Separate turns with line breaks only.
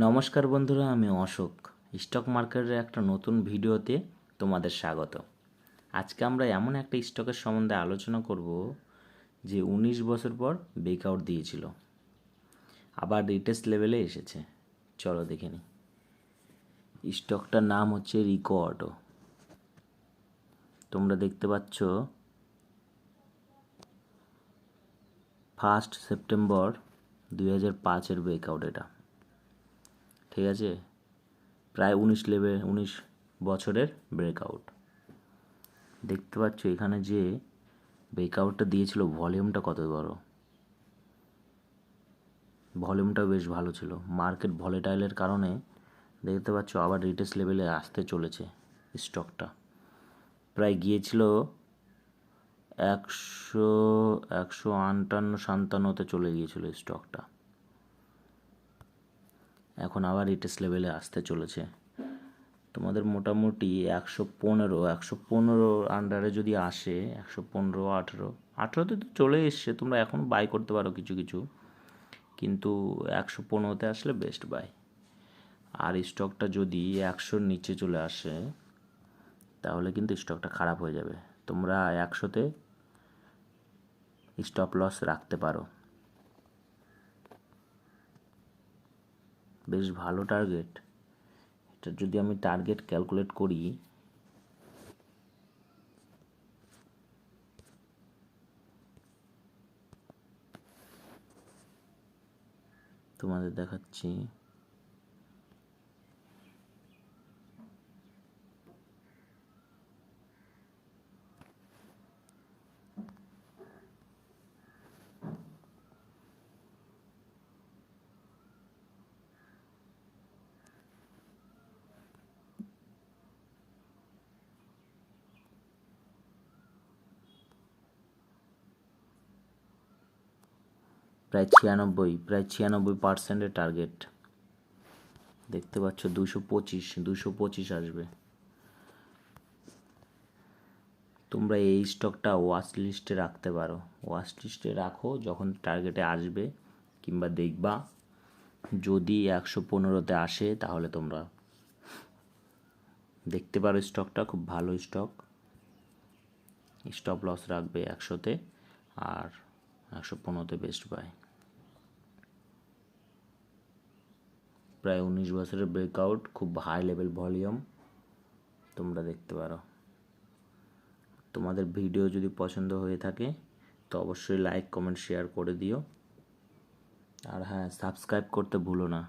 নমস্কার বন্ধুরা, আমি অশোক। স্টক মার্কেটের একটা নতুন ভিডিওতে তোমাদের স্বাগত। আজকে আমরা এমন একটা স্টকের সম্বন্ধে আলোচনা করব যে 19 বছর পর ব্রেকআউট দিয়েছিল, আবার রিটেস্ট লেভেলে এসেছে। চলো দেখে নিই। স্টকটার নাম হচ্ছে রিকো অটো। তোমরা দেখতে পাচ্ছ 1 সেপ্টেম্বর 2005-এর ব্রেকআউট এটা। ঠিক আছে, প্রায় 19 বছরের ব্রেকআউট। দেখতে পাচ্ছ এখানে যে ব্রেকআউটটা দিয়েছিল, ভলিউমটা কত বড়। ভলিউমটাও বেশ ভালো ছিল। মার্কেট ভলেটাইলের কারণে দেখতে পাচ্ছ আবার রিটেস্ট লেভেলে আসতে চলেছে স্টকটা। প্রায় গিয়েছিল 158-57তে চলে গিয়েছিল স্টকটা, এখন আবার রিটেস্ট লেভেলে আসতে চলেছে। তোমাদের মোটামুটি 115 আন্ডারে যদি আসে, 115, 18তে তো চলে এসছে, তোমরা এখন বাই করতে পারো কিছু কিছু, কিন্তু 115তে আসলে বেস্ট বাই। আর স্টকটা যদি 100-র নিচে চলে আসে তাহলে কিন্তু স্টকটা খারাপ হয়ে যাবে। তোমরা 100তে স্টপ লস রাখতে পারো। বেশ ভালো টার্গেট এটা। যদি আমি টার্গেট ক্যালকুলেট করি, তোমাদের দেখাচ্ছি। প্রায় 96% টার্গেট দেখতে পাচ্ছ। 225 আসবে। তোমরা এই স্টকটা ওয়াচ লিস্টে রাখতে পারো। ওয়াচ লিস্টে রাখো, যখন টার্গেটে আসবে কিংবা দেখবা যদি 115তে আসে তাহলে তোমরা দেখতে পারো। স্টকটা খুব ভালো স্টক। স্টপ লস রাখবে 100তে আর 115তে বেস্ট বাই। প্রায় 19 বছরের ব্রেকআউট, খুব হাই লেভেল ভলিউম, তোমরা দেখতে পারো। তোমাদের ভিডিও যদি পছন্দ হয়ে থাকে তো অবশ্যই লাইক, কমেন্ট, শেয়ার করে দিও। আর হ্যাঁ, সাবস্ক্রাইব করতে ভুলো না।